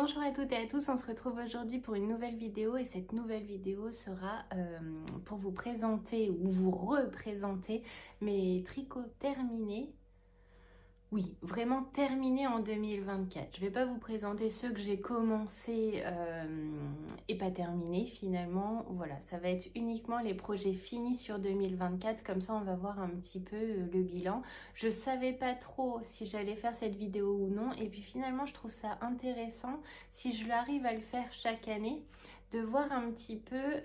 Bonjour à toutes et à tous, on se retrouve aujourd'hui pour une nouvelle vidéo et cette nouvelle vidéo sera pour vous présenter ou vous représenter mes tricots terminés. Oui, vraiment terminés en 2024. Je ne vais pas vous présenter ceux que j'ai commencé et pas terminés finalement. Voilà, ça va être uniquement les projets finis sur 2024. Comme ça, on va voir un petit peu le bilan. Je ne savais pas trop si j'allais faire cette vidéo ou non. Et puis finalement, je trouve ça intéressant, si je l'arrive à le faire chaque année, de voir un petit peu...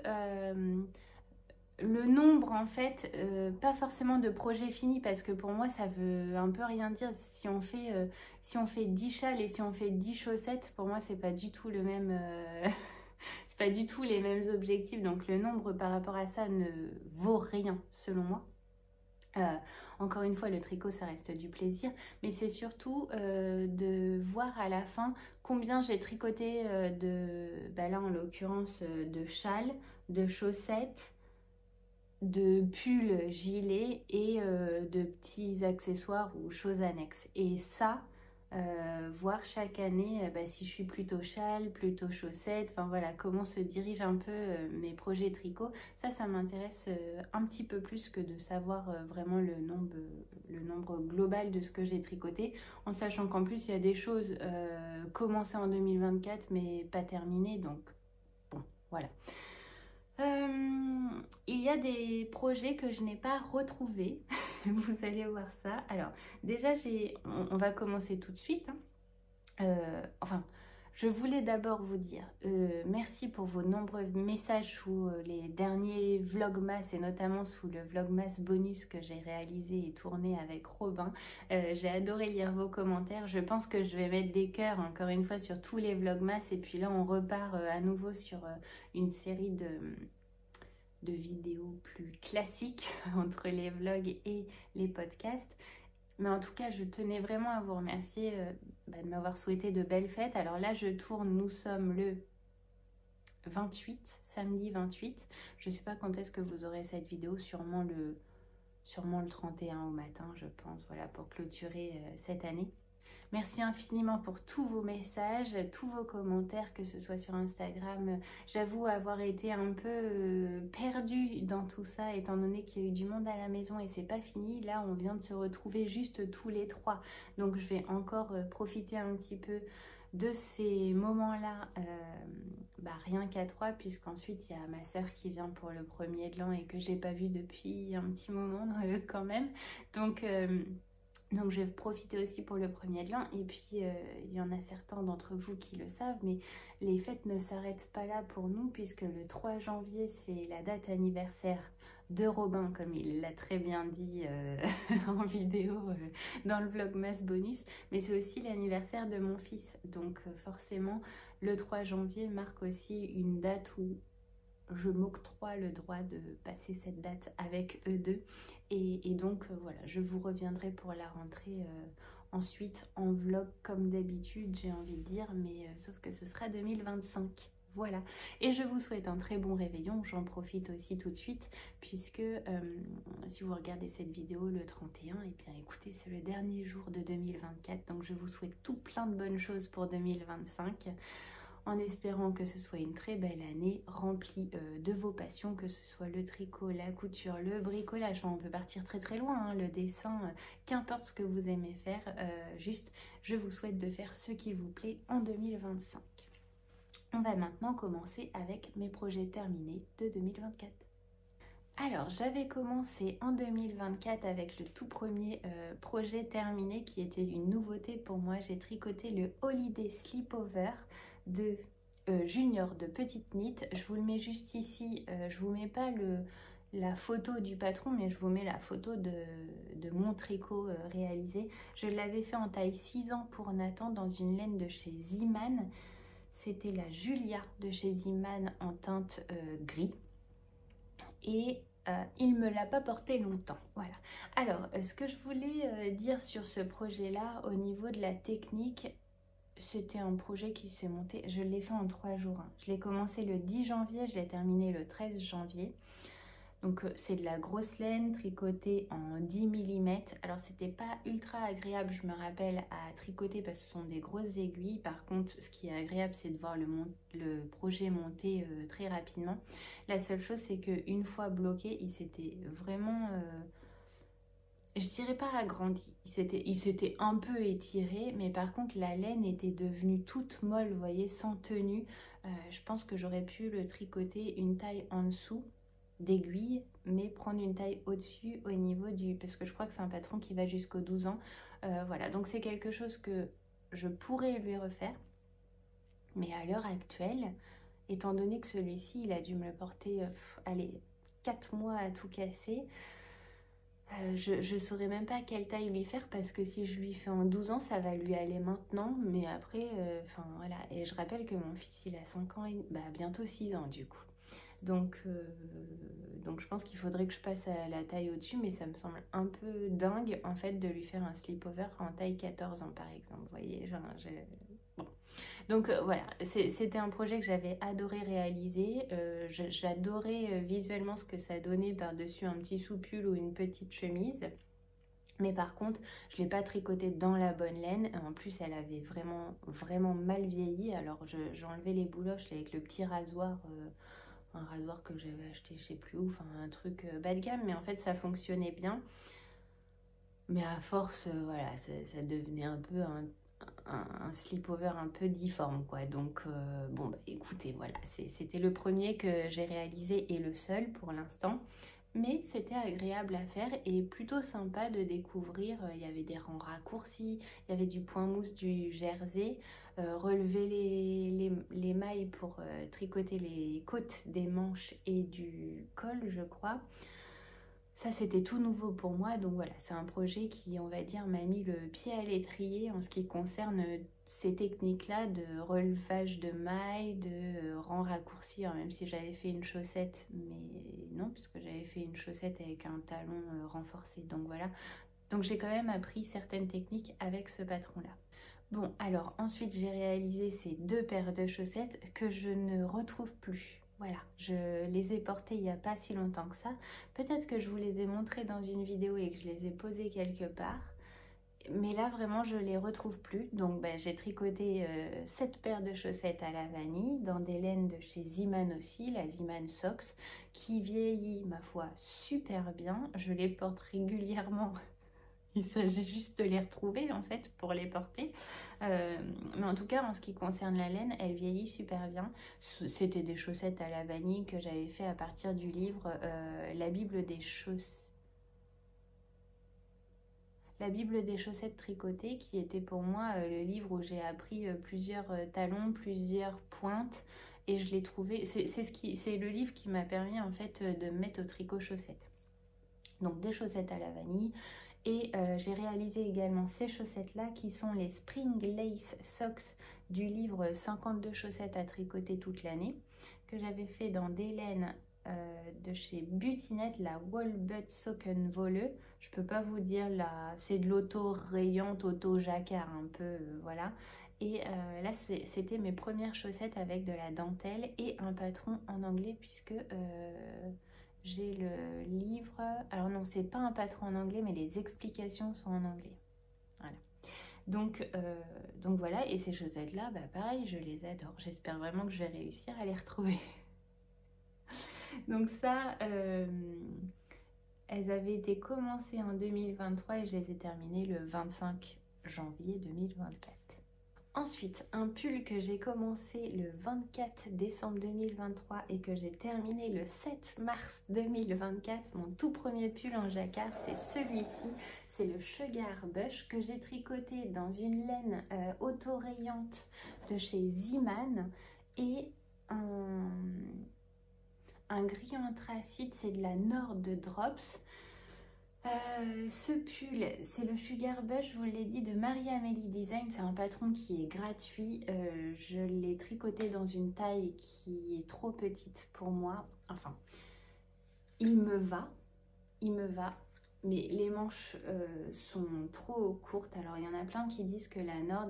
le nombre en fait, pas forcément de projets finis parce que pour moi ça veut un peu rien dire. Si on fait 10 châles et si on fait 10 chaussettes, pour moi c'est pas du tout le même c'est pas du tout les mêmes objectifs, donc le nombre par rapport à ça ne vaut rien selon moi. Encore une fois, le tricot ça reste du plaisir, mais c'est surtout de voir à la fin combien j'ai tricoté là en l'occurrence de châles, de chaussettes, de pulls, gilets et de petits accessoires ou choses annexes. Et ça, voir chaque année si je suis plutôt châle, plutôt chaussette, enfin voilà, comment se dirigent un peu mes projets tricot. Ça m'intéresse un petit peu plus que de savoir vraiment le nombre global de ce que j'ai tricoté, en sachant qu'en plus il y a des choses commencées en 2024 mais pas terminées, donc bon, voilà. Il y a des projets que je n'ai pas retrouvés, vous allez voir ça. Alors déjà, on va commencer tout de suite. Je voulais d'abord vous dire merci pour vos nombreux messages sous les derniers vlogmas et notamment sous le vlogmas bonus que j'ai réalisé et tourné avec Robin. J'ai adoré lire vos commentaires. Je pense que je vais mettre des cœurs encore une fois sur tous les vlogmas et puis là on repart à nouveau sur une série de vidéos plus classiques entre les vlogs et les podcasts. Mais en tout cas, je tenais vraiment à vous remercier de m'avoir souhaité de belles fêtes. Alors là, je tourne, nous sommes le 28, samedi 28. Je ne sais pas quand est-ce que vous aurez cette vidéo, sûrement le 31 au matin, je pense, voilà, pour clôturer cette année. Merci infiniment pour tous vos messages, tous vos commentaires, que ce soit sur Instagram. J'avoue avoir été un peu perdue dans tout ça, étant donné qu'il y a eu du monde à la maison et c'est pas fini. Là, on vient de se retrouver juste tous les trois. Donc, je vais encore profiter un petit peu de ces moments-là, rien qu'à trois, puisqu'ensuite, il y a ma soeur qui vient pour le premier de l'an et que j'ai pas vu depuis un petit moment quand même. Donc je vais profiter aussi pour le premier de l'an. Et puis, il y en a certains d'entre vous qui le savent, mais les fêtes ne s'arrêtent pas là pour nous, puisque le 3 janvier, c'est la date anniversaire de Robin, comme il l'a très bien dit en vidéo dans le vlogmas bonus. Mais c'est aussi l'anniversaire de mon fils. Donc, forcément, le 3 janvier marque aussi une date où je m'octroie le droit de passer cette date avec eux deux. Et donc voilà, je vous reviendrai pour la rentrée ensuite en vlog comme d'habitude, j'ai envie de dire, mais sauf que ce sera 2025. Voilà, et je vous souhaite un très bon réveillon. J'en profite aussi tout de suite, puisque si vous regardez cette vidéo le 31, et bien écoutez, c'est le dernier jour de 2024, donc je vous souhaite tout plein de bonnes choses pour 2025. En espérant que ce soit une très belle année remplie de vos passions, que ce soit le tricot, la couture, le bricolage. Enfin, on peut partir très très loin, hein, le dessin, qu'importe ce que vous aimez faire. Juste, je vous souhaite de faire ce qui vous plaît en 2025. On va maintenant commencer avec mes projets terminés de 2024. Alors, j'avais commencé en 2024 avec le tout premier projet terminé qui était une nouveauté pour moi. J'ai tricoté le Holiday Slipover de Junior de Petite Knit. Je vous le mets juste ici. Je vous mets pas la photo du patron, mais je vous mets la photo de mon tricot réalisé. Je l'avais fait en taille 6 ans pour Nathan dans une laine de chez Ziman. C'était la Julia de chez Ziman en teinte gris. Et il ne me l'a pas porté longtemps. Voilà. Alors, ce que je voulais dire sur ce projet-là, au niveau de la technique, c'était un projet qui s'est monté, je l'ai fait en 3 jours. Hein. Je l'ai commencé le 10 janvier, je l'ai terminé le 13 janvier. Donc c'est de la grosse laine tricotée en 10 mm. Alors c'était pas ultra agréable, je me rappelle, à tricoter parce que ce sont des grosses aiguilles. Par contre, ce qui est agréable, c'est de voir le projet monter très rapidement. La seule chose, c'est qu'une fois bloqué, il s'était vraiment... je dirais pas agrandi, il s'était un peu étiré, mais par contre la laine était devenue toute molle, vous voyez, sans tenue. Je pense que j'aurais pu le tricoter une taille en dessous d'aiguille, mais prendre une taille au-dessus au niveau du... Parce que je crois que c'est un patron qui va jusqu'aux 12 ans. Voilà, donc c'est quelque chose que je pourrais lui refaire. Mais à l'heure actuelle, étant donné que celui-ci, il a dû me le porter, allez, 4 mois à tout casser, je saurais même pas quelle taille lui faire parce que si je lui fais en 12 ans, ça va lui aller maintenant. Mais après, enfin voilà. Et je rappelle que mon fils, il a 5 ans, et, bah, bientôt 6 ans du coup. Donc je pense qu'il faudrait que je passe à la taille au-dessus, mais ça me semble un peu dingue en fait de lui faire un slip-over en taille 14 ans par exemple. Vous voyez, genre, bon. Donc voilà, c'était un projet que j'avais adoré réaliser. J'adorais visuellement ce que ça donnait par-dessus un petit sous-pull ou une petite chemise. Mais par contre, je ne l'ai pas tricoté dans la bonne laine. En plus, elle avait vraiment mal vieilli. Alors, j'ai enlevé les bouloches avec le petit rasoir, un rasoir que j'avais acheté je sais plus où, enfin un truc bas de gamme. Mais en fait, ça fonctionnait bien. Mais à force, voilà, ça devenait un peu un slip-over un peu difforme, quoi. Donc, bon, bah, écoutez, voilà, c'était le premier que j'ai réalisé et le seul pour l'instant. Mais c'était agréable à faire et plutôt sympa de découvrir. Il y avait des rangs raccourcis, il y avait du point mousse du jersey, relever les mailles pour tricoter les côtes des manches et du col, je crois. Ça, c'était tout nouveau pour moi. Donc voilà, c'est un projet qui, on va dire, m'a mis le pied à l'étrier en ce qui concerne ces techniques-là de relevage de mailles, de rang raccourci. Alors, même si j'avais fait une chaussette, mais non, puisque j'avais fait une chaussette avec un talon renforcé. Donc voilà. Donc j'ai quand même appris certaines techniques avec ce patron-là. Bon, alors ensuite j'ai réalisé ces 2 paires de chaussettes que je ne retrouve plus. Voilà, je les ai portées il n'y a pas si longtemps que ça. Peut-être que je vous les ai montrées dans une vidéo et que je les ai posées quelque part. Mais là, vraiment, je les retrouve plus. Donc, ben, j'ai tricoté 7 paires de chaussettes à la vanille dans des laines de chez Ziman aussi, la Ziman Socks, qui vieillit, ma foi, super bien. Je les porte régulièrement. Il s'agit juste de les retrouver en fait pour les porter. Mais en tout cas, en ce qui concerne la laine, elle vieillit super bien. C'était des chaussettes à la vanille que j'avais fait à partir du livre La Bible des chaussettes tricotées, qui était pour moi le livre où j'ai appris plusieurs talons, plusieurs pointes. Et je l'ai trouvé, c'est le livre qui m'a permis en fait de me mettre au tricot chaussettes. Donc des chaussettes à la vanille. Et j'ai réalisé également ces chaussettes-là qui sont les Spring Lace Socks du livre 52 chaussettes à tricoter toute l'année, que j'avais fait dans des laines de chez Butinette, la Walbut Socken Volle. Je peux pas vous dire, c'est de l'auto-rayante, auto-jacquard un peu, voilà. Et là, c'était mes premières chaussettes avec de la dentelle et un patron en anglais puisque... j'ai le livre, alors non, c'est pas un patron en anglais, mais les explications sont en anglais. Voilà. Donc voilà, et ces chaussettes-là, bah pareil, je les adore. J'espère vraiment que je vais réussir à les retrouver. Donc ça, elles avaient été commencées en 2023 et je les ai terminées le 25 janvier 2024. Ensuite, un pull que j'ai commencé le 24 décembre 2023 et que j'ai terminé le 7 mars 2024. Mon tout premier pull en jacquard, c'est celui-ci. C'est le Sugar Bush que j'ai tricoté dans une laine auto-rayante de chez Ziman et un gris anthracite, c'est de la Nord Drops. Ce pull, c'est le Sugar Bush, je vous l'ai dit, de Marie-Amélie Design. C'est un patron qui est gratuit. Je l'ai tricoté dans une taille qui est trop petite pour moi. Enfin, il me va, mais les manches sont trop courtes. Alors, il y en a plein qui disent que la Nord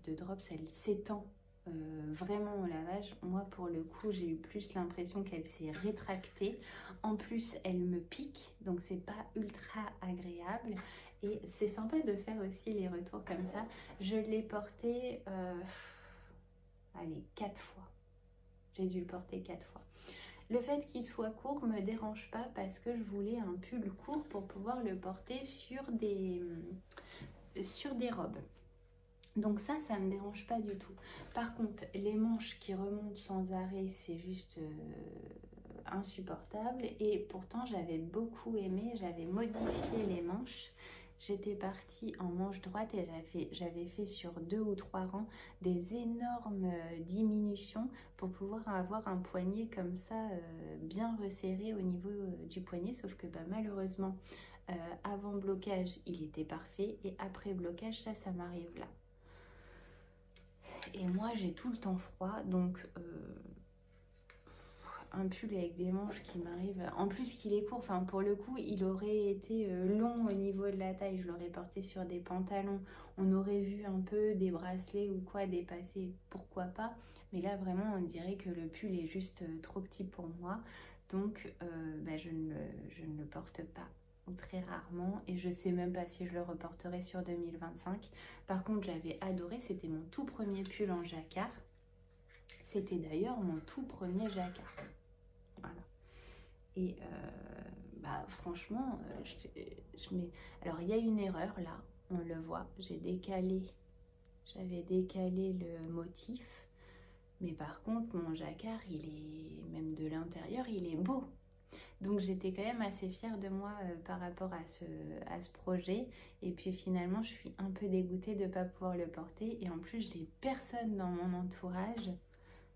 de Drops, elle s'étend vraiment au lavage. Moi, pour le coup, j'ai eu plus l'impression qu'elle s'est rétractée. En plus, elle me pique, donc c'est pas ultra agréable. Et c'est sympa de faire aussi les retours comme ça. Je l'ai porté, allez, 4 fois. J'ai dû le porter 4 fois. Le fait qu'il soit court me dérange pas parce que je voulais un pull court pour pouvoir le porter sur des robes. Donc ça me dérange pas du tout. Par contre, les manches qui remontent sans arrêt, c'est juste insupportable. Et pourtant, j'avais beaucoup aimé, j'avais modifié les manches. J'étais partie en manche droite et j'avais fait sur 2 ou 3 rangs des énormes diminutions pour pouvoir avoir un poignet comme ça bien resserré au niveau du poignet. Sauf que malheureusement, avant blocage, il était parfait et après blocage, ça m'arrive là. Et moi, j'ai tout le temps froid, donc un pull avec des manches qui m'arrivent. En plus qu'il est court, enfin pour le coup, il aurait été long au niveau de la taille. Je l'aurais porté sur des pantalons. On aurait vu un peu des bracelets ou quoi dépasser, pourquoi pas. Mais là, vraiment, on dirait que le pull est juste trop petit pour moi. Donc, je ne le porte pas. Ou très rarement, et je sais même pas si je le reporterai sur 2025. Par contre, j'avais adoré, c'était mon tout premier pull en jacquard. C'était d'ailleurs mon tout premier jacquard. Voilà. Et franchement, je mets... Alors, il y a une erreur là, on le voit. J'avais décalé le motif. Mais par contre, mon jacquard, il est, même de l'intérieur, il est beau. Donc j'étais quand même assez fière de moi par rapport à ce projet. Et puis finalement, je suis un peu dégoûtée de ne pas pouvoir le porter. Et en plus, j'ai personne dans mon entourage.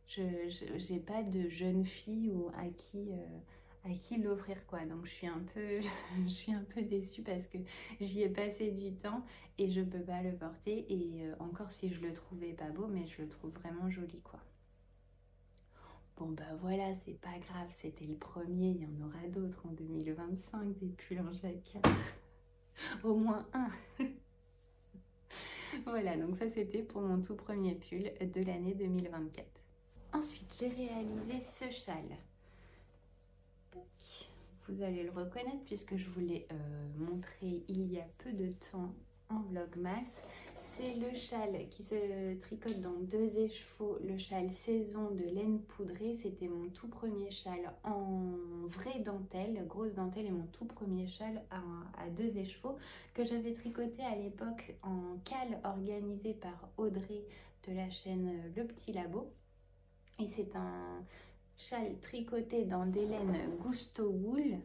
Je n'ai pas de jeune fille ou à qui l'offrir, quoi. Donc je suis un peu déçue parce que j'y ai passé du temps et je ne peux pas le porter. Et encore si je le trouvais pas beau, mais je le trouve vraiment joli, quoi. Bon voilà, c'est pas grave, c'était le premier, il y en aura d'autres en 2025, des pulls en jacquard. Au moins un. Voilà, donc ça c'était pour mon tout premier pull de l'année 2024. Ensuite, j'ai réalisé ce châle. Vous allez le reconnaître puisque je vous l'ai montré il y a peu de temps en vlogmas. C'est le châle qui se tricote dans 2 écheveaux, le châle saison de laine poudrée. C'était mon tout premier châle en vraie dentelle, grosse dentelle, et mon tout premier châle à 2 écheveaux que j'avais tricoté à l'époque en cale organisée par Audrey de la chaîne Le Petit Labo. Et c'est un châle tricoté dans des laines Gusto Wool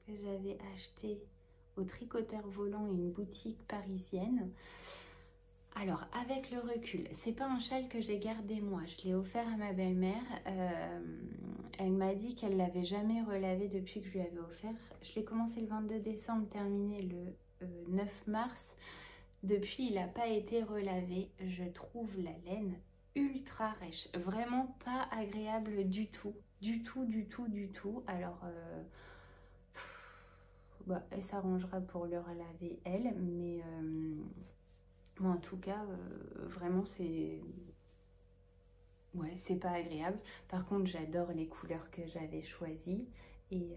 que j'avais acheté au Tricoteur Volant, une boutique parisienne. Alors, avec le recul, c'est pas un châle que j'ai gardé moi, je l'ai offert à ma belle-mère. Elle m'a dit qu'elle l'avait jamais relavé depuis que je lui avais offert. Je l'ai commencé le 22 décembre, terminé le 9 mars. Depuis, il n'a pas été relavé. Je trouve la laine ultra rêche, vraiment pas agréable du tout, du tout. Alors, elle s'arrangera pour le relaver elle, mais en tout cas, vraiment, c'est pas agréable. Par contre, j'adore les couleurs que j'avais choisies. Et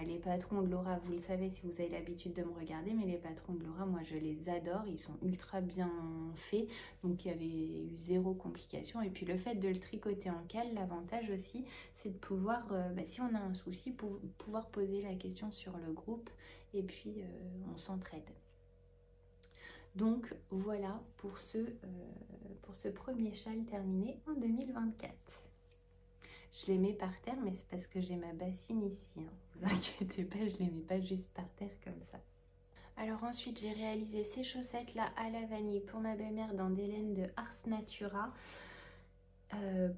les patrons de Laura, vous le savez si vous avez l'habitude de me regarder, mais les patrons de Laura, moi, je les adore. Ils sont ultra bien faits. Donc, il y avait eu 0 complication. Et puis, le fait de le tricoter en cale, l'avantage aussi, c'est de pouvoir, si on a un souci, pouvoir poser la question sur le groupe. Et puis, on s'entraide. Donc voilà pour ce premier châle terminé en 2024. Je les mets par terre, mais c'est parce que j'ai ma bassine ici. Hein. Vous inquiétez pas, je les mets pas juste par terre comme ça. Alors ensuite, j'ai réalisé ces chaussettes-là à la vanille pour ma belle-mère dans des laines de Ars Natura.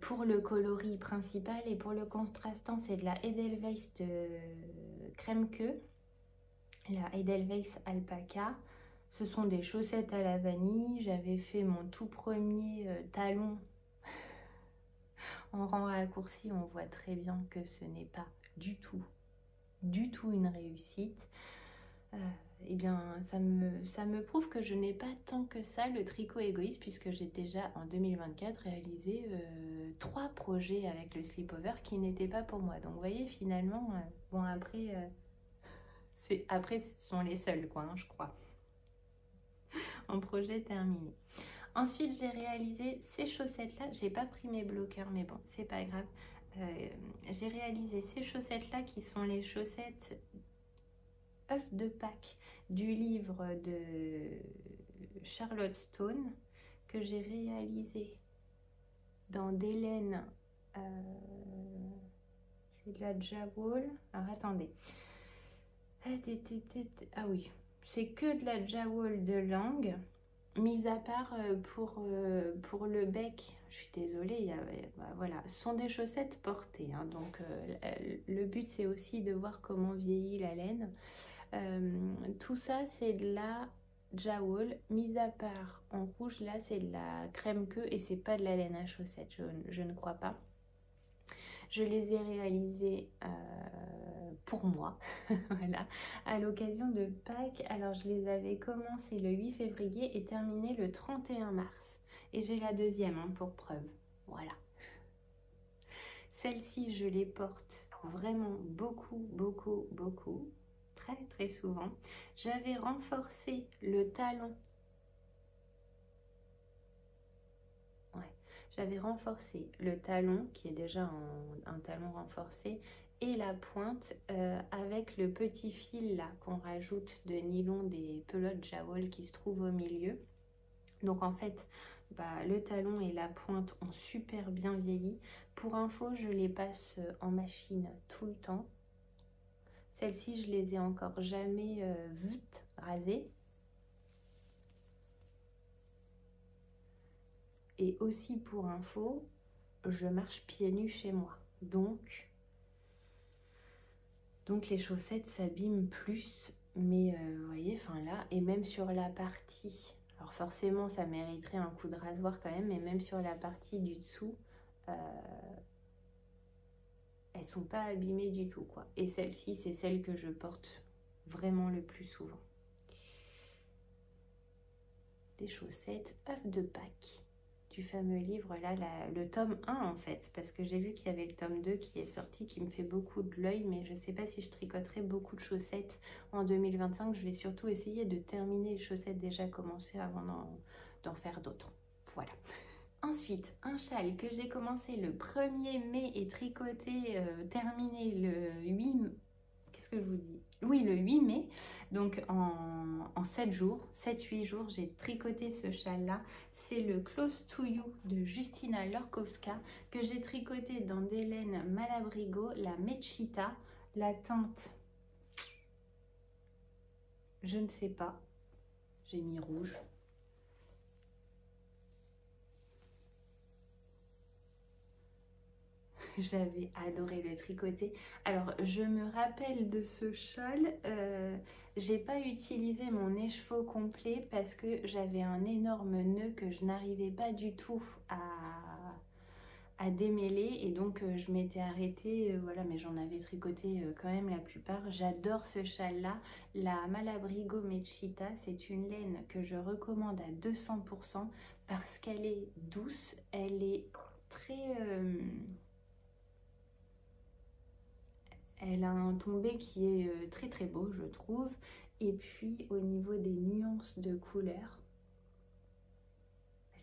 Pour le coloris principal et pour le contrastant, c'est de la Edelweiss de crème queue. La Edelweiss Alpaca. Ce sont des chaussettes à la vanille. J'avais fait mon tout premier talon en rang raccourci. On voit très bien que ce n'est pas du tout une réussite. eh bien, ça me prouve que je n'ai pas tant que ça le tricot égoïste, puisque j'ai déjà en 2024 réalisé 3 projets avec le slipover qui n'étaient pas pour moi. Donc vous voyez, finalement, bon après, après ce sont les seuls quoi, hein, je crois, en projet terminé. Ensuite, j'ai réalisé ces chaussettes-là. J'ai pas pris mes bloqueurs, mais bon, c'est pas grave. J'ai réalisé ces chaussettes-là qui sont les chaussettes œufs de Pâques du livre de Charlotte Stone que j'ai réalisé dans des laines. C'est de la Jawol. Alors attendez. Ah oui, c'est que de la Jawol de Langue. Mis à part pour le bec, je suis désolée, voilà, ce sont des chaussettes portées, hein, donc le but c'est aussi de voir comment vieillit la laine. Tout ça c'est de la Jawol, mis à part en rouge, là c'est de la crème queue et c'est pas de la laine à chaussettes, je ne crois pas. Je les ai réalisés pour moi, voilà, à l'occasion de Pâques. Alors, je les avais commencé le 8 février et terminé le 31 mars. Et j'ai la deuxième hein, pour preuve. Voilà. Celle-ci, je les porte vraiment beaucoup, beaucoup, beaucoup. Très, très souvent. J'avais renforcé le talon. J'avais renforcé le talon, qui est déjà un talon renforcé, et la pointe avec le petit fil là qu'on rajoute de nylon des pelotes Jawol qui se trouvent au milieu. Donc en fait, le talon et la pointe ont super bien vieilli. Pour info, je les passe en machine tout le temps. Celles-ci, je les ai encore jamais rasées. Et aussi pour info, je marche pieds nus chez moi. Donc les chaussettes s'abîment plus. Mais vous voyez, enfin là, et même sur la partie, alors forcément ça mériterait un coup de rasoir quand même, mais même sur la partie du dessous, elles sont pas abîmées du tout quoi. Et celle-ci, c'est celle que je porte vraiment le plus souvent. Des chaussettes œufs de Pâques. Du fameux livre là, le tome 1 en fait, parce que j'ai vu qu'il y avait le tome 2 qui est sorti, qui me fait beaucoup de l'œil, mais je sais pas si je tricoterai beaucoup de chaussettes en 2025. Je vais surtout essayer de terminer les chaussettes déjà commencées avant d'en faire d'autres. Voilà. Ensuite, un châle que j'ai commencé le 1er mai et tricoté, terminé le 8 mai. Qu'est-ce que je vous dis? Oui, le 8 mai, donc en 7 jours, 7-8 jours, j'ai tricoté ce châle-là. C'est le Close to You de Justina Lorkowska que j'ai tricoté dans des laines Malabrigo, la Mechita, la teinte, je ne sais pas, j'ai mis rouge. J'avais adoré le tricoter. Alors, je me rappelle de ce châle. J'ai pas utilisé mon écheveau complet parce que j'avais un énorme nœud que je n'arrivais pas du tout à démêler. Et donc, je m'étais arrêtée. Voilà, mais j'en avais tricoté quand même la plupart. J'adore ce châle-là. La Malabrigo Mechita, c'est une laine que je recommande à 200% parce qu'elle est douce. Elle est très... Elle a un tombé qui est très très beau, je trouve. Et puis au niveau des nuances de couleurs,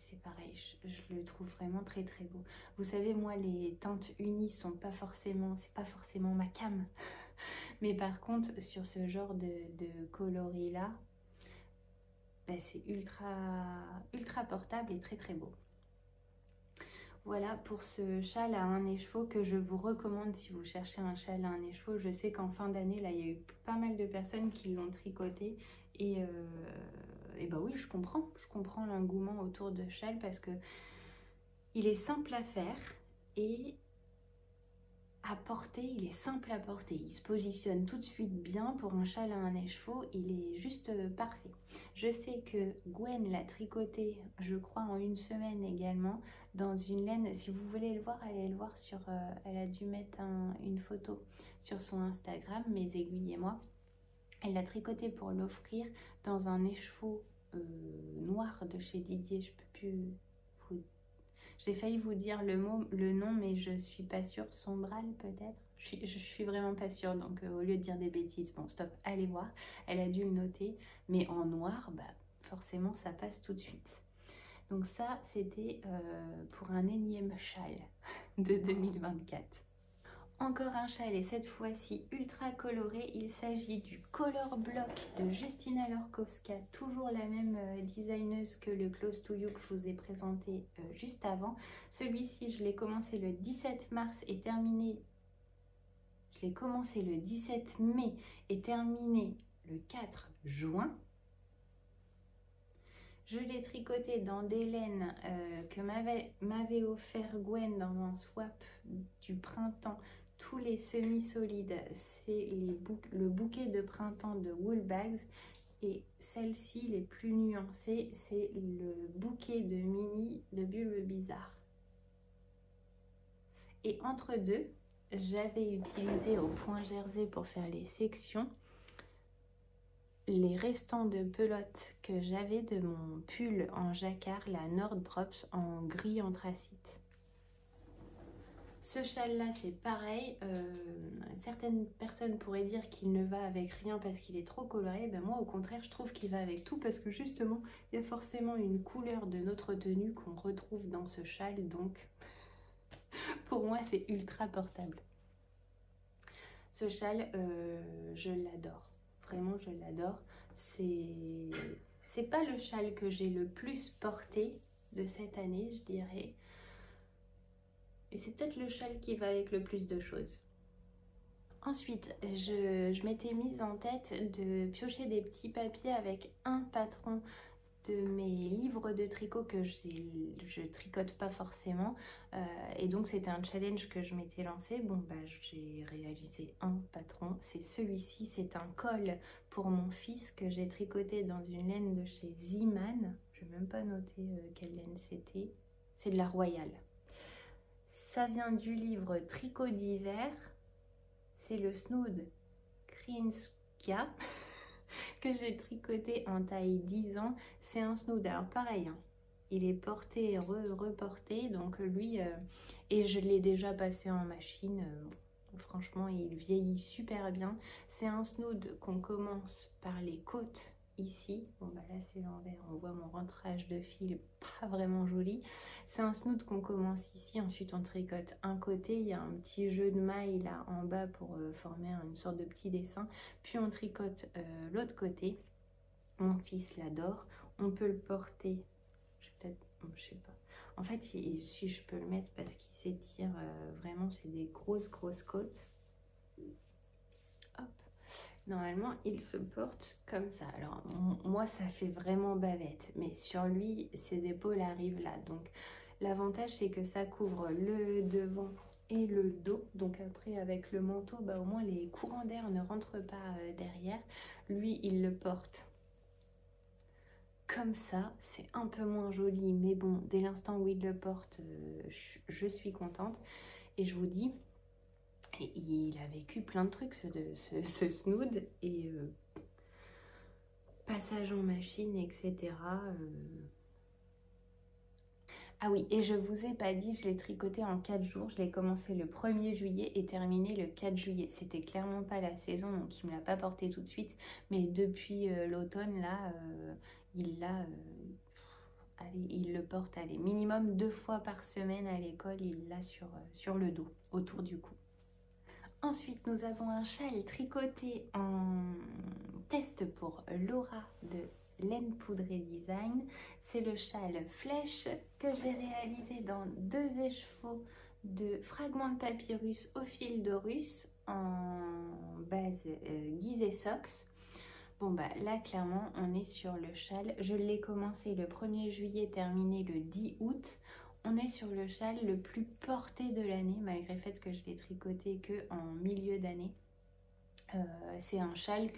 c'est pareil, je le trouve vraiment très très beau. Vous savez, moi les teintes unies sont pas forcément, c'est pas forcément ma came. Mais par contre, sur ce genre de coloris là, c'est ultra portable et très très beau. Voilà pour ce châle à un écheveau que je vous recommande si vous cherchez un châle à un écheveau. Je sais qu'en fin d'année, là, il y a eu pas mal de personnes qui l'ont tricoté. Et bah oui, je comprends l'engouement autour de châle parce que il est simple à faire et à porter, il est simple à porter. Il se positionne tout de suite bien pour un châle à un écheveau. Il est juste parfait. Je sais que Gwen l'a tricoté, je crois, en 1 semaine également, dans une laine. Si vous voulez le voir, allez le voir sur... elle a dû mettre une photo sur son Instagram, Mes Aiguilles et moi. Elle l'a tricoté pour l'offrir dans un écheveau noir de chez Didier. Je peux plus vous... J'ai failli vous dire le nom, mais je suis pas sûre. Sombral peut-être. Je suis vraiment pas sûre. Donc au lieu de dire des bêtises, bon stop, allez voir. Elle a dû le noter, mais en noir, bah forcément ça passe tout de suite. Donc ça, c'était pour un énième châle de 2024. Encore un châle et cette fois-ci ultra coloré. Il s'agit du Color Block de Justina Lorkowska, toujours la même designeuse que le Close to You que je vous ai présenté juste avant. Celui-ci, je l'ai commencé le 17 mars et terminé... Je l'ai commencé le 17 mai et terminé le 4 juin. Je l'ai tricoté dans des laines que m'avait offert Gwen dans un swap du printemps. Tous les semi-solides, c'est le bouquet de printemps de Woolbags. Et celles-ci, les plus nuancées, c'est le bouquet de mini de Bulbe Bizarre. Et entre deux, j'avais utilisé au point jersey pour faire les sections les restants de pelote que j'avais de mon pull en jacquard, la Nord Drops en gris anthracite. Ce châle-là, c'est pareil. Certaines personnes pourraient dire qu'il ne va avec rien parce qu'il est trop coloré. Ben moi, au contraire, je trouve qu'il va avec tout parce que justement, il y a forcément une couleur de notre tenue qu'on retrouve dans ce châle. Donc, pour moi, c'est ultra portable. Ce châle, je l'adore. Vraiment, je l'adore. C'est pas le châle que j'ai le plus porté de cette année, je dirais. Et c'est peut-être le châle qui va avec le plus de choses. Ensuite, je m'étais mise en tête de piocher des petits papiers avec un patron de mes livres de tricot que je tricote pas forcément. Et donc, c'était un challenge que je m'étais lancé. Bon, bah, j'ai réalisé un patron. C'est celui-ci. C'est un col pour mon fils que j'ai tricoté dans une laine de chez Zeeman. Je n'ai même pas noté quelle laine c'était. C'est de la Royale. Ça vient du livre Tricot d'hiver. C'est le Snood Krinska que j'ai tricoté en taille 10 ans. C'est un Snood. Alors pareil, hein, il est porté et reporté. Donc lui, et je l'ai déjà passé en machine. Franchement, il vieillit super bien. C'est un Snood qu'on commence par les côtes. Ici, bon bah là c'est l'envers, on voit mon rentrage de fil pas vraiment joli. C'est un snood qu'on commence ici, ensuite on tricote un côté, il y a un petit jeu de mailles là en bas pour former une sorte de petit dessin, puis on tricote l'autre côté. Mon fils l'adore, on peut le porter, je sais pas. En fait, si je peux le mettre parce qu'il s'étire vraiment, c'est des grosses côtes. Hop. Normalement, il se porte comme ça. Alors, moi, ça fait vraiment bavette. Mais sur lui, ses épaules arrivent là. Donc, l'avantage, c'est que ça couvre le devant et le dos. Donc, après, avec le manteau, bah, au moins, les courants d'air ne rentrent pas derrière. Lui, il le porte comme ça. C'est un peu moins joli. Mais bon, dès l'instant où il le porte, je suis contente. Et je vous dis... Et il a vécu plein de trucs, ce Snood, et passage en machine, etc. Ah oui, et je vous ai pas dit, je l'ai tricoté en 4 jours. Je l'ai commencé le 1er juillet et terminé le 4 juillet. C'était clairement pas la saison, donc il me l'a pas porté tout de suite. Mais depuis l'automne, là, il le porte, allez, minimum 2 fois par semaine à l'école. Il l'a sur le dos, autour du cou. Ensuite, nous avons un châle tricoté en test pour Laura de Laine Poudrée Design. C'est le châle flèche que j'ai réalisé dans 2 écheveaux de fragments de papyrus au fil de russe en base Gizeh Socks. Bon bah là clairement on est sur le châle. Je l'ai commencé le 1er juillet, terminé le 10 août. On est sur le châle le plus porté de l'année, malgré le fait que je l'ai tricoté que en milieu d'année. C'est un châle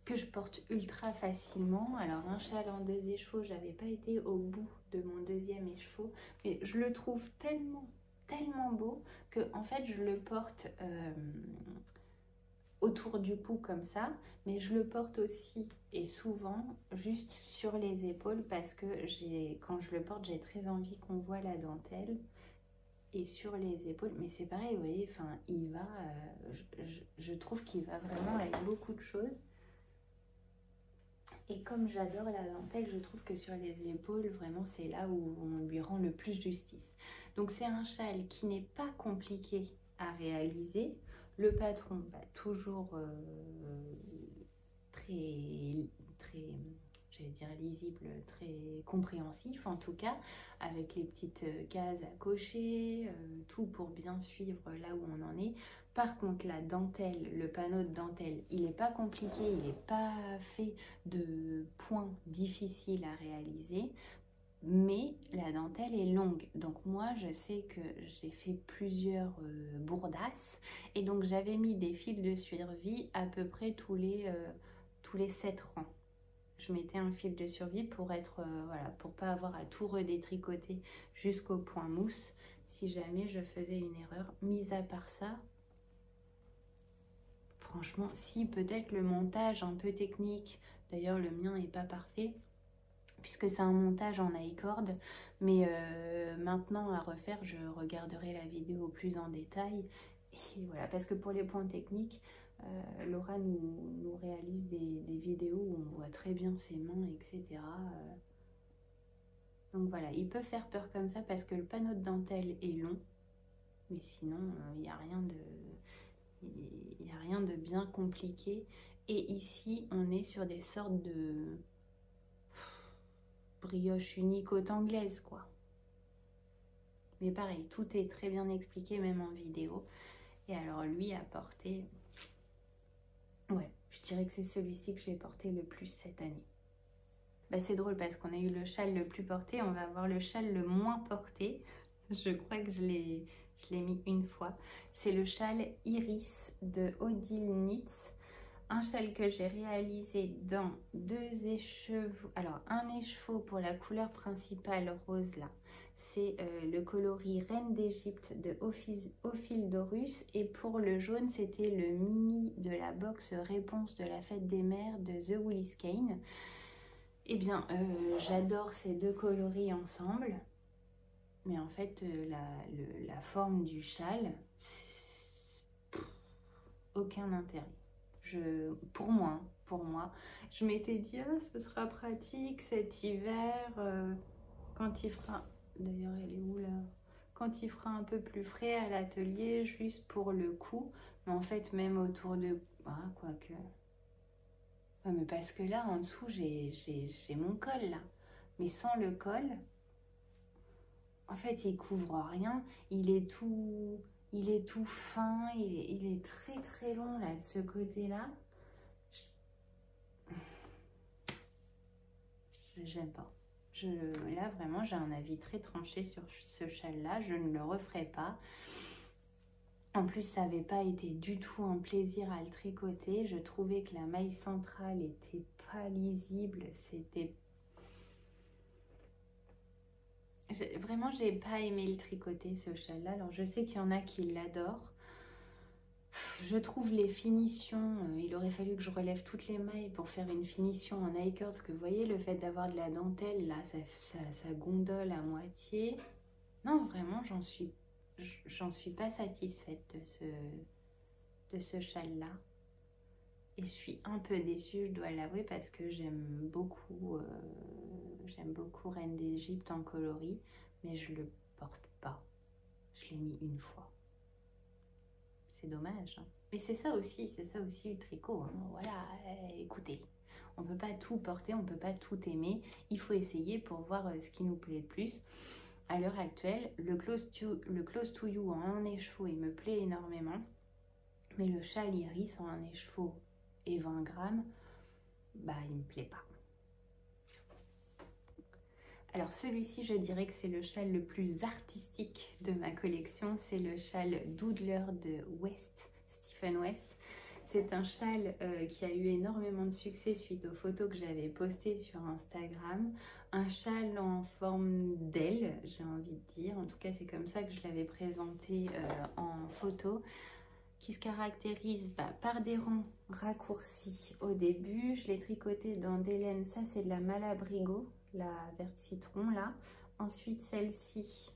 que je porte ultra facilement. Alors un châle en 2 écheveaux, j'avais pas été au bout de mon 2e écheveau, mais je le trouve tellement beau que en fait je le porte autour du cou comme ça, mais je le porte aussi et souvent juste sur les épaules parce que quand je le porte, j'ai très envie qu'on voit la dentelle et sur les épaules. Mais c'est pareil, vous voyez, enfin, il va, je trouve qu'il va vraiment avec beaucoup de choses. Et comme j'adore la dentelle, je trouve que sur les épaules, vraiment, c'est là où on lui rend le plus justice. Donc c'est un châle qui n'est pas compliqué à réaliser. Le patron va toujours très, j'allais dire lisible, très compréhensif en tout cas, avec les petites cases à cocher, tout pour bien suivre là où on en est. Par contre, la dentelle, le panneau de dentelle, il n'est pas compliqué, il n'est pas fait de points difficiles à réaliser, mais la dentelle est longue. Donc moi, je sais que j'ai fait plusieurs bourdasses, et donc j'avais mis des fils de survie à peu près tous les 7 rangs. Je mettais un fil de survie pour être, voilà, pour pas avoir à tout redétricoter jusqu'au point mousse si jamais je faisais une erreur. Mis à part ça, franchement, si peut-être le montage un peu technique, d'ailleurs le mien n'est pas parfait puisque c'est un montage en i-cord, mais maintenant à refaire, je regarderai la vidéo plus en détail. Et voilà, parce que pour les points techniques, Laura nous réalise des vidéos où on voit très bien ses mains, etc. Donc voilà, il peut faire peur comme ça parce que le panneau de dentelle est long, mais sinon, il n'y a rien de bien compliqué. Et ici, on est sur des sortes de brioche unique haute anglaise, quoi. Mais pareil, tout est très bien expliqué, même en vidéo. Et alors, lui a porté... Ouais, je dirais que c'est celui-ci que j'ai porté le plus cette année. Bah, c'est drôle parce qu'on a eu le châle le plus porté, on va avoir le châle le moins porté. Je crois que je l'ai mis une fois. C'est le châle Iris de Odile Knits. Un châle que j'ai réalisé dans 2 écheveaux. Alors, un écheveau pour la couleur principale rose là. C'est le coloris Reine d'Égypte de Ophildorus. Et pour le jaune, c'était le mini de la box Réponse de la Fête des Mères de The Willis Kane. Eh bien, j'adore ces 2 coloris ensemble. Mais en fait, la forme du châle, aucun intérêt. Pour moi, je m'étais dit, ah, ce sera pratique cet hiver, quand il fera... D'ailleurs, elle est où là? Quand il fera un peu plus frais à l'atelier, juste pour le coup. Mais en fait, même autour de... Ah, quoique... Ouais, mais parce que là, en dessous, j'ai mon col, là. Mais sans le col, en fait, il couvre rien. Il est tout fin. Il est très, très long, là, de ce côté-là. J'aime pas. Là, vraiment, j'ai un avis très tranché sur ce châle-là. Je ne le referai pas. En plus, ça n'avait pas été du tout un plaisir à le tricoter. Je trouvais que la maille centrale était pas lisible. C'était... Vraiment, j'ai pas aimé le tricoter, ce châle-là. Alors, je sais qu'il y en a qui l'adorent. Je trouve les finitions, il aurait fallu que je relève toutes les mailles pour faire une finition en i-cord, parce que vous voyez, le fait d'avoir de la dentelle, là, ça gondole à moitié. Non, vraiment, j'en suis pas satisfaite de ce châle-là. Et je suis un peu déçue, je dois l'avouer, parce que j'aime beaucoup Reine d'Égypte en coloris, mais je le porte pas. Je l'ai mis une fois. C'est dommage, hein. Mais c'est ça aussi le tricot, hein. Voilà, écoutez, on peut pas tout porter, on peut pas tout aimer. Il faut essayer pour voir ce qui nous plaît le plus. À l'heure actuelle, le close to you en un écheveau, il me plaît énormément. Mais le châle Iris en un écheveau et 20 grammes, bah il me plaît pas. Alors celui-ci, je dirais que c'est le châle le plus artistique de ma collection. C'est le châle Doodler de Stephen West. C'est un châle qui a eu énormément de succès suite aux photos que j'avais postées sur Instagram. Un châle en forme d'aile, j'ai envie de dire. En tout cas, c'est comme ça que je l'avais présenté en photo. qui se caractérise par des rangs raccourcis au début. Je l'ai tricoté dans des laines, ça c'est de la Malabrigo, la verte citron là. Ensuite celle-ci,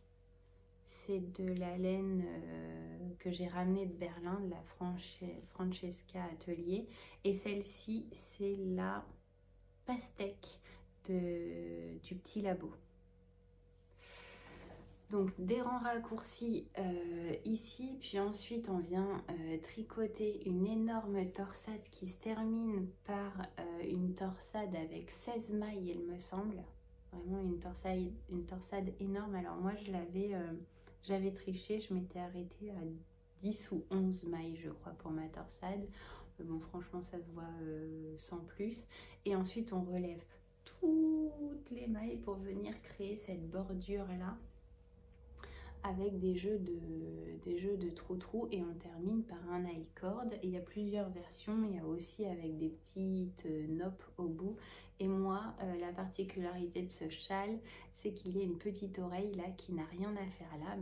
c'est de la laine que j'ai ramenée de Berlin, de la Francesca Atelier. Et celle-ci, c'est la pastèque du Petit Labo. Donc des rangs raccourcis ici, puis ensuite on vient tricoter une énorme torsade qui se termine par une torsade avec 16 mailles, il me semble. Vraiment une torsade énorme. Alors moi j'avais triché, je m'étais arrêtée à 10 ou 11 mailles je crois pour ma torsade. Bon franchement ça se voit sans plus. Et ensuite on relève toutes les mailles pour venir créer cette bordure là, avec des jeux de trou-trou, et on termine par un I-cord. Il y a plusieurs versions, il y a aussi avec des petites noppes au bout. Et moi, la particularité de ce châle, c'est qu'il y a une petite oreille là qui n'a rien à faire là,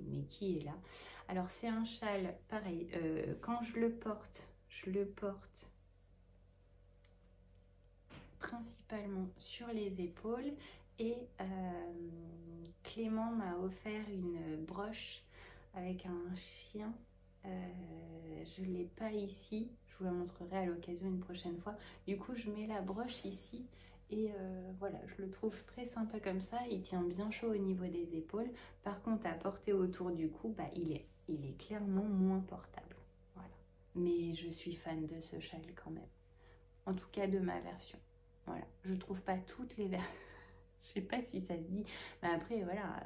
mais qui est là. Alors c'est un châle, pareil, quand je le porte principalement sur les épaules. Et Clément m'a offert une broche avec un chien. Je ne l'ai pas ici, je vous la montrerai à l'occasion une prochaine fois. Du coup, je mets la broche ici et voilà, je le trouve très sympa comme ça. Il tient bien chaud au niveau des épaules. Par contre, à porter autour du cou, bah, il est clairement moins portable. Voilà. Mais je suis fan de ce châle quand même. En tout cas, de ma version. Voilà, je trouve pas toutes les versions. Je sais pas si ça se dit, mais après voilà,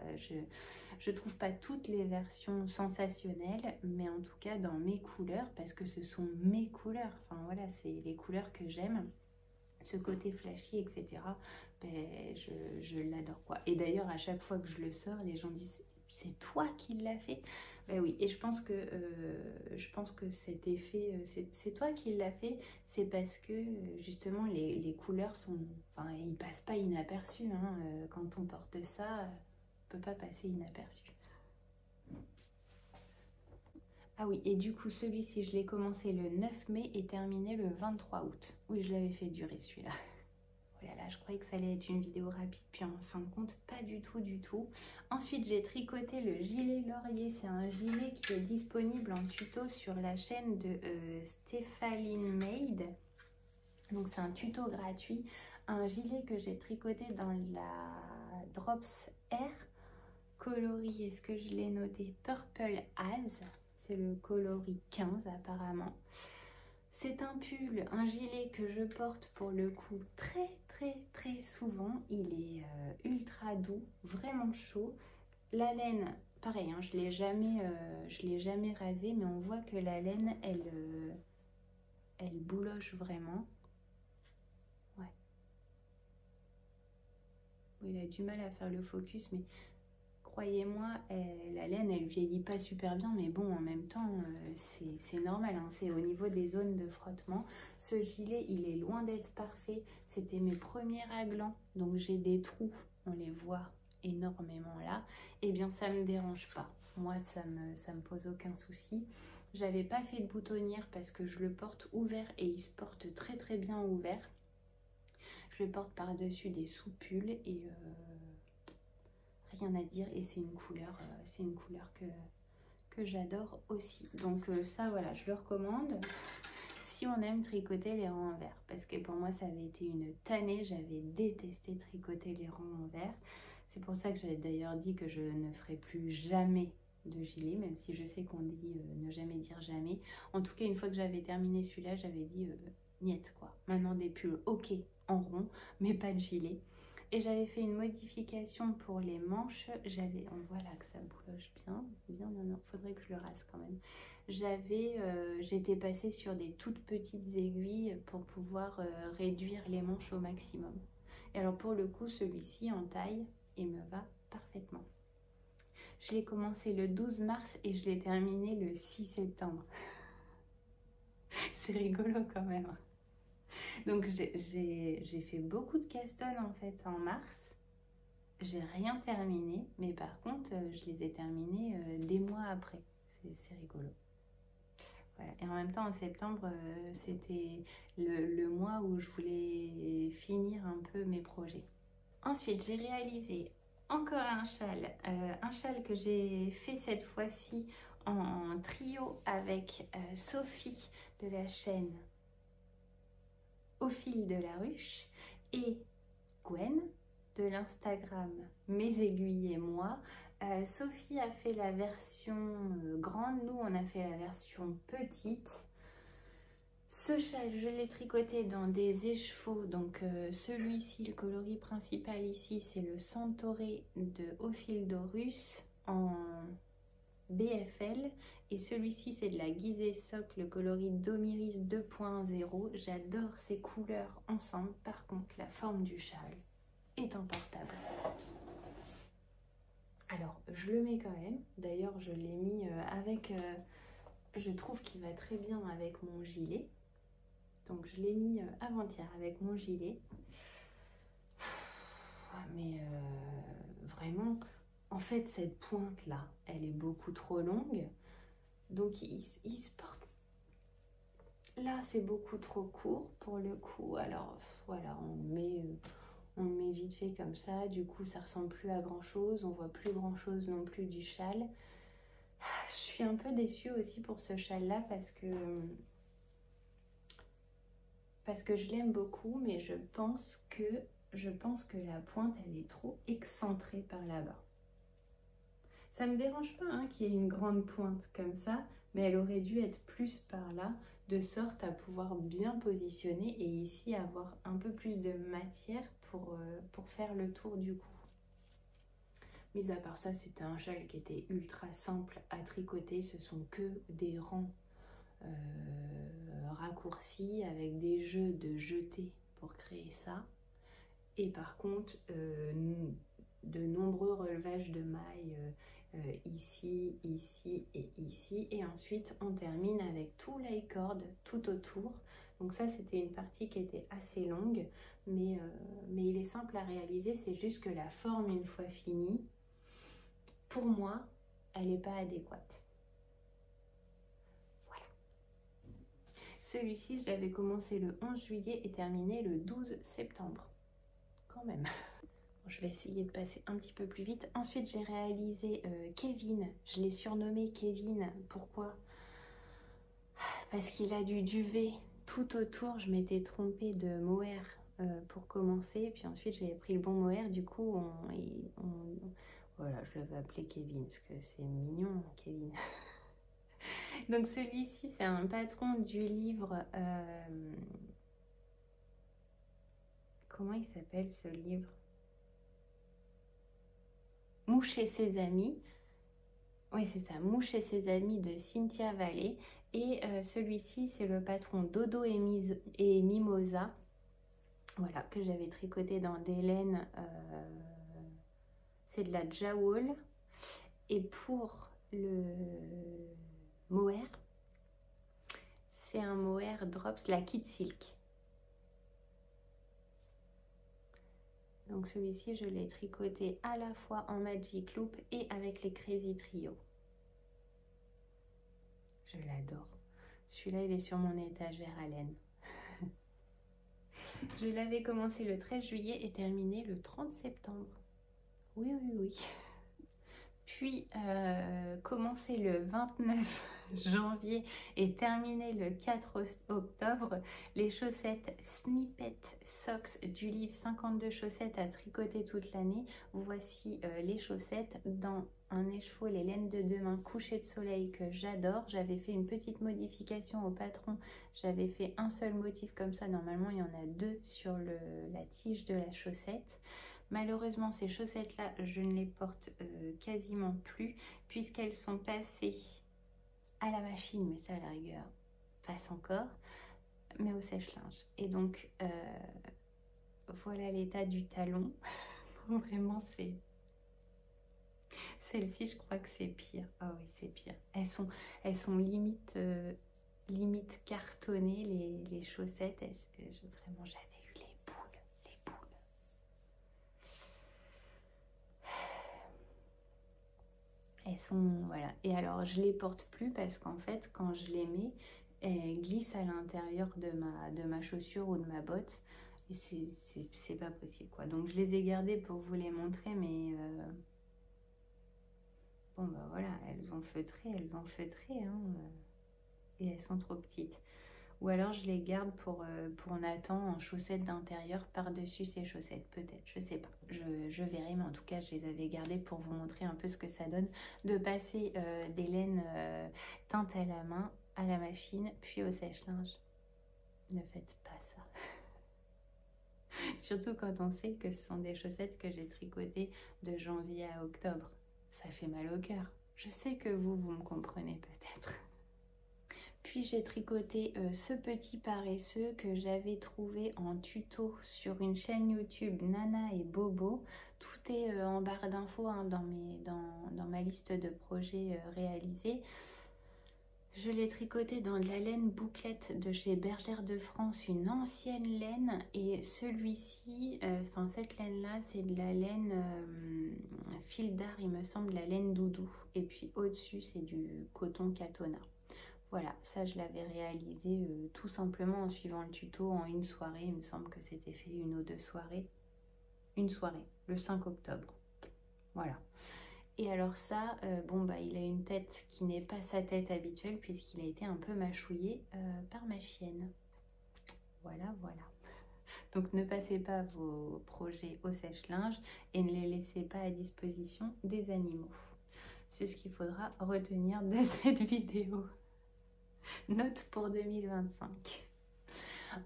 je trouve pas toutes les versions sensationnelles, mais en tout cas dans mes couleurs, parce que ce sont mes couleurs, enfin voilà, c'est les couleurs que j'aime, ce côté flashy, etc. Ben, je l'adore quoi. Et d'ailleurs à chaque fois que je le sors, les gens disent c'est toi qui l'as fait. Ben oui, et je pense que cet effet, c'est toi qui l'as fait, c'est parce que justement les couleurs sont, enfin ils passent pas inaperçus, hein. Quand on porte ça, on peut pas passer inaperçu. Ah oui, et du coup celui-ci je l'ai commencé le 9 mai et terminé le 23 août. Oui, je l'avais fait durer celui-là. Oh là là, je croyais que ça allait être une vidéo rapide, puis en fin de compte, pas du tout, du tout. Ensuite, j'ai tricoté le gilet laurier. C'est un gilet qui est disponible en tuto sur la chaîne de Stéphane Made. Donc, c'est un tuto gratuit. Un gilet que j'ai tricoté dans la Drops Air. Coloris, est-ce que je l'ai noté? Purple Az. C'est le coloris 15 apparemment. C'est un pull, un gilet que je porte pour le coup très souvent. Il est ultra doux, vraiment chaud. La laine, pareil, hein, je l'ai jamais rasé, mais on voit que la laine, elle bouloche vraiment. Ouais. Il a du mal à faire le focus, mais croyez-moi, la laine, elle vieillit pas super bien, mais bon, en même temps, c'est normal, hein, c'est au niveau des zones de frottement. Ce gilet, il est loin d'être parfait. C'était mes premiers raglans, donc j'ai des trous, on les voit énormément là. Eh bien, ça me dérange pas. Moi, ça me pose aucun souci. J'avais pas fait de boutonnière parce que je le porte ouvert et il se porte très bien ouvert. Je le porte par-dessus des sous-pulls et rien à dire, et c'est une couleur que j'adore aussi. Donc ça voilà, je le recommande si on aime tricoter les rangs en vert, parce que pour moi ça avait été une tannée, j'avais détesté tricoter les rangs en vert. C'est pour ça que j'avais d'ailleurs dit que je ne ferai plus jamais de gilet, même si je sais qu'on dit ne jamais dire jamais. En tout cas, une fois que j'avais terminé celui-là, j'avais dit niet quoi. Maintenant des pulls ok en rond, mais pas de gilet. Et j'avais fait une modification pour les manches. On voit là que ça bouloche bien, non, faudrait que je le rase quand même. J'étais passée sur des toutes petites aiguilles pour pouvoir réduire les manches au maximum. Et alors pour le coup, celui-ci en taille, il me va parfaitement. Je l'ai commencé le 12 mars et je l'ai terminé le 6 septembre. C'est rigolo quand même. Donc j'ai fait beaucoup de castones en fait en mars. J'ai rien terminé, mais par contre je les ai terminés des mois après. C'est rigolo. Voilà. Et en même temps, en septembre, c'était le mois où je voulais finir un peu mes projets. Ensuite, j'ai réalisé encore un châle que j'ai fait cette fois-ci en trio avec Sophie de la chaîne Au fil de la ruche et Gwen de l'Instagram Mes aiguilles et moi. Sophie a fait la version grande, nous on a fait la version petite. Ce châle, je l'ai tricoté dans des écheveaux, donc celui-ci, le coloris principal ici, c'est le Centauré de Ophildorus en BFL, et celui-ci c'est de la Gizeh Sock, le coloris Domiris 2.0. J'adore ces couleurs ensemble. Par contre, la forme du châle est importable. Alors, je le mets quand même. D'ailleurs, je l'ai mis avec... je trouve qu'il va très bien avec mon gilet. Donc, je l'ai mis avant-hier avec mon gilet. Mais vraiment, en fait, cette pointe-là, elle est beaucoup trop longue. Donc, il se porte... Là, c'est beaucoup trop court pour le coup. Alors, voilà, on le met vite fait comme ça. Du coup, ça ressemble plus à grand-chose. On voit plus grand-chose non plus du châle. Je suis un peu déçue aussi pour ce châle-là parce que je l'aime beaucoup, mais je pense que la pointe, elle est trop excentrée par là-bas. Ça me dérange pas hein, qu'il y ait une grande pointe comme ça, mais elle aurait dû être plus par là, de sorte à pouvoir bien positionner et ici avoir un peu plus de matière pour faire le tour du cou. Mis à part ça, c'était un châle qui était ultra simple à tricoter. Ce sont que des rangs raccourcis avec des jeux de jetés pour créer ça. Et par contre, de nombreux relevages de mailles ici, ici et ici. Et ensuite, on termine avec tout l'I-cord tout autour. Donc ça, c'était une partie qui était assez longue, mais il est simple à réaliser. C'est juste que la forme, une fois finie, pour moi, elle n'est pas adéquate. Voilà. Celui-ci, je l'avais commencé le 11 juillet et terminé le 12 septembre. Quand même. Bon, je vais essayer de passer un petit peu plus vite. Ensuite, j'ai réalisé Kevin. Je l'ai surnommé Kevin. Pourquoi? Parce qu'il a du duvet tout autour. Je m'étais trompée de mohair pour commencer. Puis ensuite, j'ai pris le bon mohair. Du coup, voilà, je l'avais appelé Kevin parce que c'est mignon, Kevin. Donc celui-ci, c'est un patron du livre... comment il s'appelle ce livre? Mouche et ses amis. Oui, c'est ça, Mouche et ses amis de Cynthia Vallée. Et celui-ci, c'est le patron Dodo et Mimosa. Voilà, que j'avais tricoté dans des laines. C'est de la Jawool. Et pour le mohair, c'est un mohair Drops, la Kid Silk. Donc celui-ci, je l'ai tricoté à la fois en Magic Loop et avec les Crazy Trio. Je l'adore. Celui-là, il est sur mon étagère à laine. Je l'avais commencé le 13 juillet et terminé le 30 septembre. Oui, oui, oui. Puis commencé le 29 janvier et terminé le 4 octobre, les chaussettes Snippet Socks du livre 52 chaussettes à tricoter toute l'année. Voici les chaussettes dans un écheveau, les laines de demain coucher de soleil que j'adore. J'avais fait une petite modification au patron, j'avais fait un seul motif comme ça, normalement il y en a deux sur la tige de la chaussette. Malheureusement, ces chaussettes-là, je ne les porte quasiment plus puisqu'elles sont passées à la machine, mais ça à la rigueur passe encore, mais au sèche-linge. Et donc, voilà l'état du talon. Vraiment, c'est... Celle-ci, je crois que c'est pire. Ah oui, c'est pire. Elles sont limite, limite cartonnées, les chaussettes. Vraiment, j'avais eu les boules. Elles sont, voilà. Et alors, je les porte plus parce qu'en fait, quand je les mets, elles glissent à l'intérieur de ma chaussure ou de ma botte. Et c'est pas possible, quoi. Donc, je les ai gardées pour vous les montrer, mais bon, bah voilà, elles ont feutré, hein, et elles sont trop petites. Ou alors je les garde pour Nathan en chaussettes d'intérieur par-dessus ses chaussettes, peut-être, je sais pas. Je verrai, mais en tout cas, je les avais gardées pour vous montrer un peu ce que ça donne de passer des laines teintes à la main, à la machine, puis au sèche-linge. Ne faites pas ça. Surtout quand on sait que ce sont des chaussettes que j'ai tricotées de janvier à octobre. Ça fait mal au cœur. Je sais que vous me comprenez peut-être. Puis j'ai tricoté ce petit paresseux que j'avais trouvé en tuto sur une chaîne YouTube Nana et Bobo. Tout est en barre d'infos, hein, dans ma liste de projets réalisés. Je l'ai tricoté dans de la laine bouclette de chez Bergère de France, une ancienne laine. Et celui-ci, enfin cette laine-là, c'est de la laine fil d'art, il me semble, la laine doudou. Et puis au-dessus, c'est du coton Katona. Voilà, ça je l'avais réalisé tout simplement en suivant le tuto en une soirée. Il me semble que c'était fait une ou deux soirées. Une soirée, le 5 octobre. Voilà. Et alors ça, bon bah il a une tête qui n'est pas sa tête habituelle puisqu'il a été un peu mâchouillé par ma chienne. Voilà, voilà. Donc ne passez pas vos projets au sèche-linge et ne les laissez pas à disposition des animaux. C'est ce qu'il faudra retenir de cette vidéo. Note pour 2025.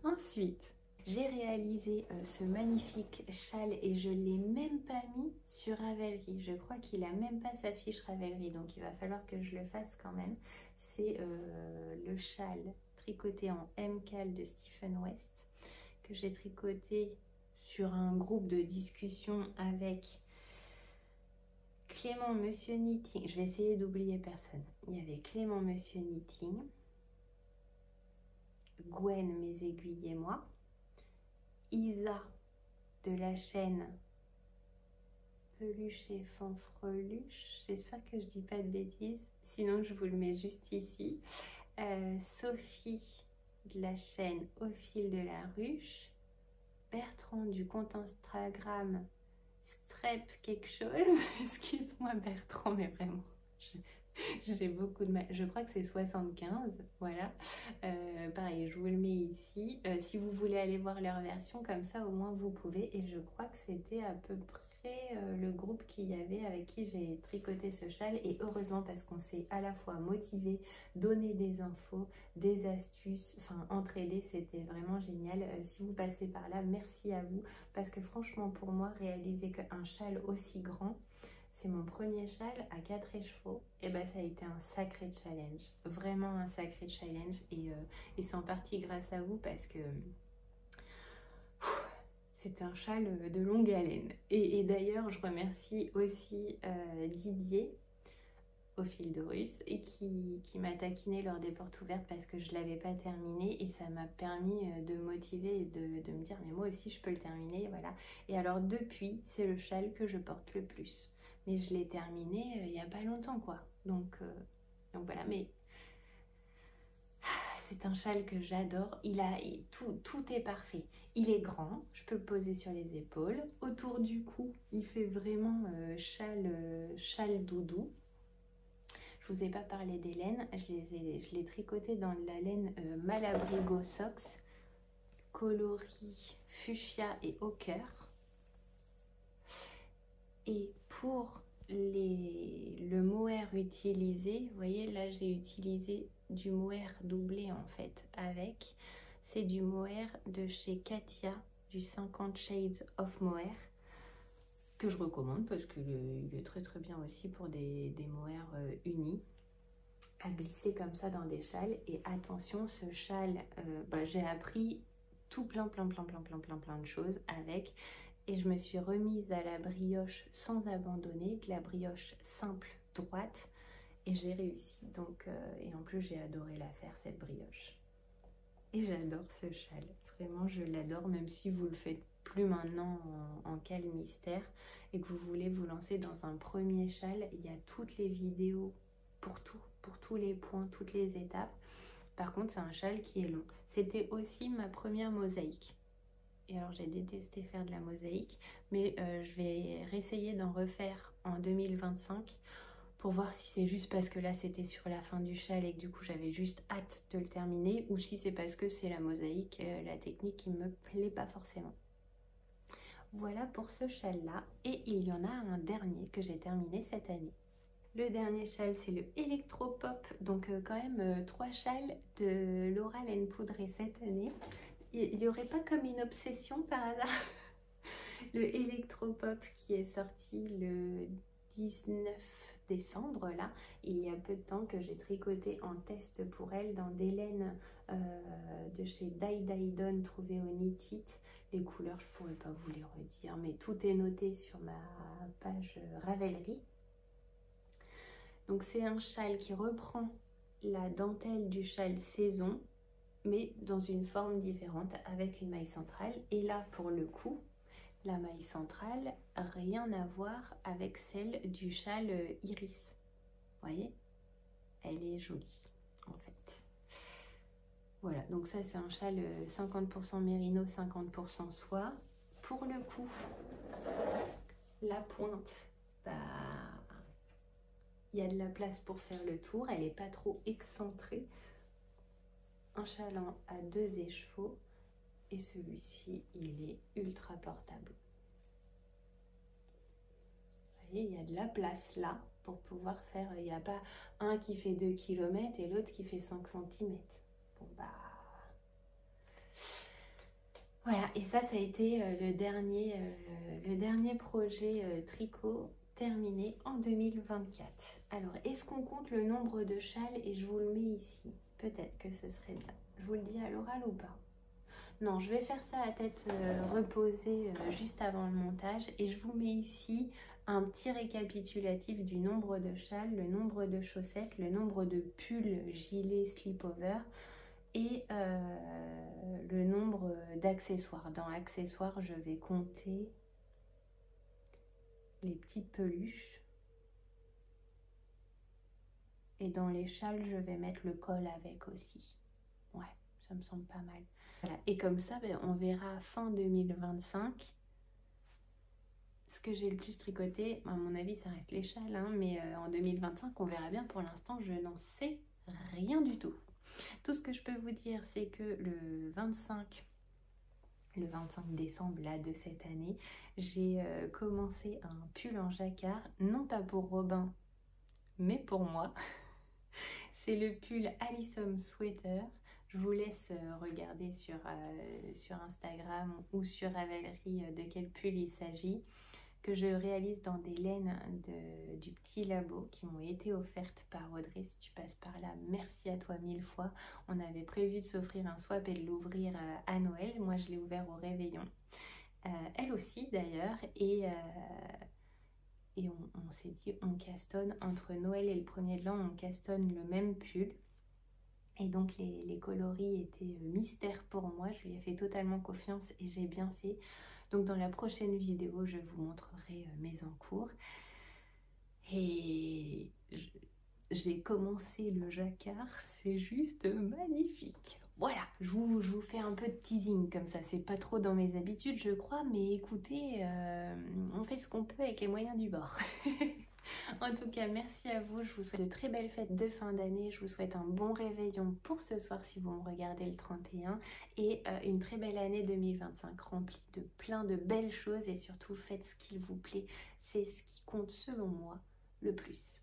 Ensuite, j'ai réalisé ce magnifique châle et je ne l'ai même pas mis sur Ravelry. Je crois qu'il n'a même pas sa fiche Ravelry, donc il va falloir que je le fasse quand même. C'est le châle tricoté en MCAL de Stephen West que j'ai tricoté sur un groupe de discussion avec Clément Monsieur Knitting. Je vais essayer d'oublier personne. Il y avait Clément Monsieur Knitting, Gwen, mes aiguilles et moi, Isa de la chaîne Peluche et Fanfreluche, j'espère que je dis pas de bêtises, sinon je vous le mets juste ici, Sophie de la chaîne Au fil de la ruche, Bertrand du compte Instagram Strep quelque chose, excuse-moi Bertrand, mais vraiment, j'ai beaucoup de mal. Je crois que c'est 75, voilà. Pareil, je vous le mets ici. Si vous voulez aller voir leur version, comme ça au moins vous pouvez. Et je crois que c'était à peu près le groupe qu'il y avait avec qui j'ai tricoté ce châle. Et heureusement parce qu'on s'est à la fois motivé, donné des infos, des astuces, enfin entraider, c'était vraiment génial. Si vous passez par là, merci à vous. Parce que franchement pour moi, réaliser qu'un châle aussi grand, c'est mon premier châle à 4 écheveaux, et ben ça a été un sacré challenge, vraiment un sacré challenge, et c'est en partie grâce à vous parce que c'est un châle de longue haleine. Et d'ailleurs je remercie aussi Didier au fil de russe et qui m'a taquiné lors des portes ouvertes parce que je ne l'avais pas terminé et ça m'a permis de me motiver et de me dire mais moi aussi je peux le terminer, voilà. Et alors depuis c'est le châle que je porte le plus, mais je l'ai terminé il n'y a pas longtemps quoi, donc voilà. Mais c'est un châle que j'adore, tout est parfait, il est grand, je peux le poser sur les épaules, autour du cou il fait vraiment châle doudou. Je vous ai pas parlé des laines, je l'ai tricoté dans de la laine Malabrigo Socks, coloris fuchsia et ochre. Et pour le mohair utilisé, vous voyez là j'ai utilisé du mohair doublé en fait avec, c'est du mohair de chez Katia, du 50 Shades of Mohair, que je recommande parce qu'il est très très bien aussi pour des mohairs unis à glisser comme ça dans des châles. Et attention, ce châle, j'ai appris tout plein de choses avec, et je me suis remise à la brioche sans abandonner, de la brioche simple droite, et j'ai réussi. Donc et en plus j'ai adoré la faire cette brioche, et j'adore ce châle, vraiment je l'adore, même si vous le faites plus maintenant en cale mystère et que vous voulez vous lancer dans un premier châle, il y a toutes les vidéos pour tout, pour tous les points, toutes les étapes. Par contre, c'est un châle qui est long. C'était aussi ma première mosaïque. Et alors, j'ai détesté faire de la mosaïque, mais je vais réessayer d'en refaire en 2025 pour voir si c'est juste parce que là, c'était sur la fin du châle et que du coup, j'avais juste hâte de le terminer ou si c'est parce que c'est la mosaïque, la technique qui me plaît pas forcément. Voilà pour ce châle-là. Et il y en a un dernier que j'ai terminé cette année. Le dernier châle, c'est le Electropop. Donc quand même 3 châles de Laura Laine Poudrée cette année. Il n'y aurait pas comme une obsession par hasard? Le Electropop qui est sorti le 19 décembre, là, il y a peu de temps, que j'ai tricoté en test pour elle dans des laines de chez Dye Dye Done trouvées au Knit It. Les couleurs, je pourrais pas vous les redire, mais tout est noté sur ma page Ravelry. Donc c'est un châle qui reprend la dentelle du châle saison, mais dans une forme différente avec une maille centrale. Et là, pour le coup, la maille centrale, rien à voir avec celle du châle iris. Vous voyez? Elle est jolie, en fait. Voilà, donc ça, c'est un châle 50% mérino, 50% soie. Pour le coup, la pointe, bah, il y a de la place pour faire le tour. Elle n'est pas trop excentrée. Un châle à 2 écheveaux. Et celui-ci, il est ultra portable. Vous voyez, il y a de la place là pour pouvoir faire. Il n'y a pas un qui fait 2 km et l'autre qui fait 5 cm. Bon, bah. Voilà, et ça a été le dernier projet tricot terminé en 2024. Alors, est-ce qu'on compte le nombre de châles? Et je vous le mets ici. Peut-être que ce serait bien. Je vous le dis à l'oral ou pas? Non, je vais faire ça à tête reposée juste avant le montage. Et je vous mets ici un petit récapitulatif du nombre de châles, le nombre de chaussettes, le nombre de pulls, gilets, slip-over et le nombre d'accessoires. Dans accessoires, je vais compter les petites peluches. Et dans les châles, je vais mettre le col avec aussi. Ouais, ça me semble pas mal. Voilà. Et comme ça, ben, on verra fin 2025 ce que j'ai le plus tricoté. À mon avis, ça reste les châles, hein, mais en 2025, on verra bien. Pour l'instant, je n'en sais rien du tout. Tout ce que je peux vous dire, c'est que le 25 décembre là, de cette année, j'ai commencé un pull en jacquard, non pas pour Robin, mais pour moi. C'est le pull Alissum Sweater. Je vous laisse regarder sur Instagram ou sur Ravelry de quel pull il s'agit, que je réalise dans des laines du petit labo qui m'ont été offertes par Audrey. Si tu passes par là, merci à toi 1000 fois. On avait prévu de s'offrir un swap et de l'ouvrir à Noël. Moi, je l'ai ouvert au réveillon. Elle aussi d'ailleurs. Et on s'est dit, on castonne entre Noël et le 1er de l'an, on castonne le même pull. Et donc les coloris étaient mystères pour moi. Je lui ai fait totalement confiance et j'ai bien fait. Donc dans la prochaine vidéo, je vous montrerai mes encours. Et j'ai commencé le jacquard, c'est juste magnifique. Voilà, je vous fais un peu de teasing comme ça, c'est pas trop dans mes habitudes je crois, mais écoutez, on fait ce qu'on peut avec les moyens du bord. En tout cas, merci à vous, je vous souhaite de très belles fêtes de fin d'année, je vous souhaite un bon réveillon pour ce soir si vous me regardez le 31 et une très belle année 2025 remplie de plein de belles choses et surtout faites ce qu'il vous plaît, c'est ce qui compte selon moi le plus.